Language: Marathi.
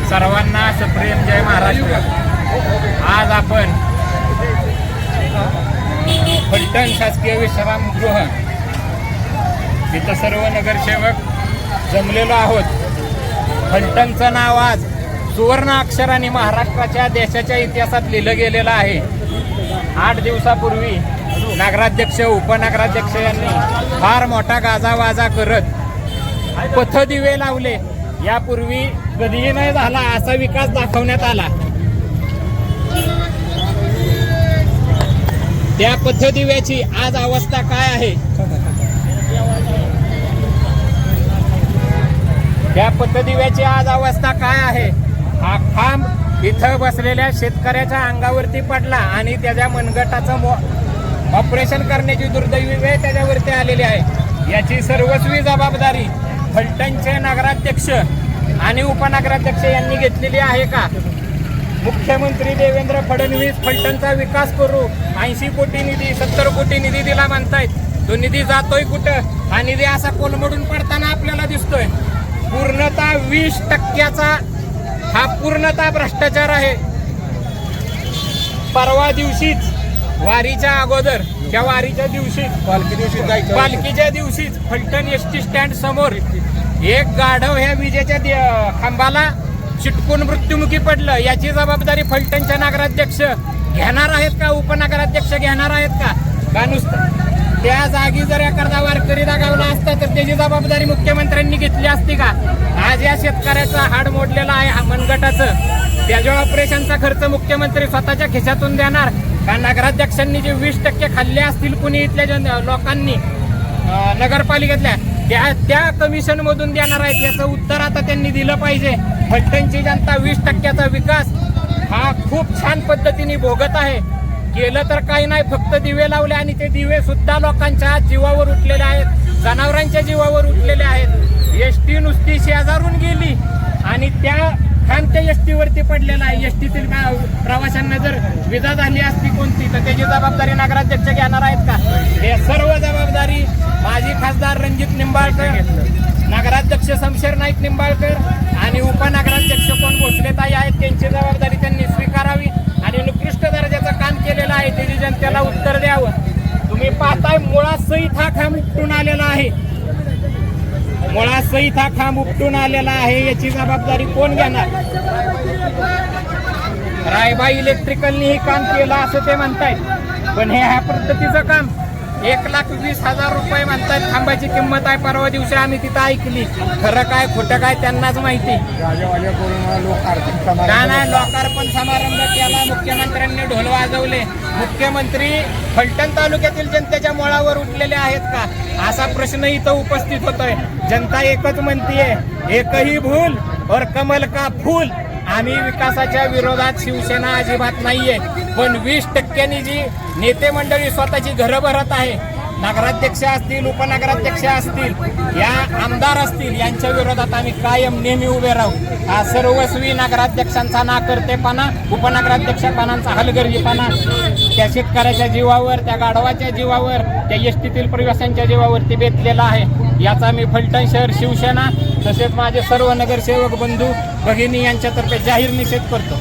सर्वांना सप्रेम जय महाराष्ट्र। आज आपण फलटण शासकीय विश्रामगृह इथं सर्व नगरसेवक जमलेलो आहोत। फलटणचं नाव आज सुवर्ण अक्षराने महाराष्ट्राच्या देशाच्या इतिहासात लिहिलं गेलेलं आहे। 8 दिवसापूर्वी नगराध्यक्ष उपनगराध्यक्ष यांनी फार मोठा गाजावाजा करत पथदिवे लावले। यापूर्वी कधीही नाही झाला असा विकास दाखवण्यात आला। त्या पथदिव्याची आज अवस्था काय आहे? त्या पथदिव्याची आज अवस्था काय आहे? हा खांब इथं बसलेल्या शेतकऱ्याच्या अंगावरती पडला आणि त्याच्या मनगटाचं ऑपरेशन करण्याची दुर्दैवी वेळ त्याच्यावरती आलेली आहे। याची सर्वस्वी जबाबदारी फलटणचे नगराध्यक्ष आणि उपनगराध्यक्ष यांनी घेतलेली आहे का? मुख्यमंत्री देवेंद्र फडणवीस फलटणचा विकास करू 80 कोटी निधी 70 कोटी निधी दिला म्हणतायत। तो निधी जातोय कुठं? हा निधी असा कोलमडून पडताना आपल्याला दिसतोय। पूर्णतः 20% हा पूर्णतः भ्रष्टाचार आहे। परवा दिवशीच वारीच्या अगोदर त्या वारीच्या दिवशीच पालखीच्या दिवशीच फलटण एसटी स्टँड समोर एक गाढव ह्या विजेच्या खांबाला चिटकून मृत्युमुखी पडलं। याची जबाबदारी फलटणच्या नगराध्यक्ष घेणार आहेत का? उपनगराध्यक्ष घेणार आहेत का नुसतं त्या जागी जर एखादा वारकरी दगावला असता तर त्याची जबाबदारी मुख्यमंत्र्यांनी घेतली असती का? आज या शेतकऱ्याचा हाड मोडलेला आहे हा मनगटाचं, त्याच्या ऑपरेशनचा खर्च मुख्यमंत्री स्वतःच्या खिशातून देणार का? नगराध्यक्षांनी जे 20% खाल्ले असतील कुणी इथल्या लोकांनी नगरपालिकेतल्या त्या कमिशन मधून देणार आहेत? याचं उत्तर आता त्यांनी दिलं पाहिजे। फलटणची जनता 20%चा विकास हा खूप छान पद्धतीने भोगत आहे। केलं तर काही नाही, फक्त दिवे लावले आणि ते दिवे सुद्धा लोकांच्या जीवावर उठलेले आहेत, जनावरांच्या जीवावर उठलेले आहेत। एसटी नुसती शेजारून गेली आणि त्या खांब त्या एसटी वरती पडलेला आहे। एसटीतील प्रवाशांना जर विजा झाली असती कोणती तर त्याची जबाबदारी नगराध्यक्ष घेणार आहेत का? हे सर्व जबाबदारी माजी खासदार रणजित निंबाळकर, नगराध्यक्ष शमशेर नाईक निंबाळकर आणि उपनगराध्यक्ष कोण भोसलेताई आहेत त्यांची जबाबदारी त्यांनी स्वीकारावी आणि निकृष्ट दर्जाचं काम केलेलं आहे त्याची जनतेला उत्तर द्यावं। तुम्ही पाहताय मुळासहित हा खांब उपटून आलेला आहे, मुळासहित हा खांब उपटून आलेला आहे। याची जबाबदारी कोण घेणार? रायबा इलेक्ट्रिकलनी हे काम केलं असं ते म्हणतायत, पण हे ह्या पद्धतीचं काम 1,20,000 रुपये म्हणतायत खांबाची किंमत आहे। परवा दिवशी आम्ही तिथं ऐकली, खरं काय खोटं काय त्यांनाच माहिती। नाही लोकार्पण समारंभ केला, मुख्यमंत्र्यांनी ढोल वाजवले। मुख्यमंत्री फलटण तालुक्यातील जनतेच्या मुळावर उठलेले आहेत का असा प्रश्न इथं उपस्थित होतोय। जनता एकच म्हणतीये, एकही भूल और कमल का फूल। आम्ही विकासाच्या विरोधात शिवसेना अजिबात नाहीये, पण 20%नी जी नेते मंडळी स्वतःची घरं भरत आहे, नगराध्यक्ष असतील उपनगराध्यक्ष असतील या आमदार असतील यांच्या विरोधात आम्ही कायम नेहमी उभे राहू। हा सर्वस्वी नगराध्यक्षांचा नाकर्तेपणा, उपनगराध्यक्षपणाचा हलगर्जीपणा त्या शेतकऱ्याच्या जीवावर, त्या गाढवाच्या जीवावर, त्या एसटीतील प्रवाशांच्या जीवावरती बेतलेला आहे। याचा मी फलटण शहर शिवसेना तसेच माझे सर्व नगरसेवक बंधू भगिनी यांच्यातर्फे जाहीर निषेध करतो।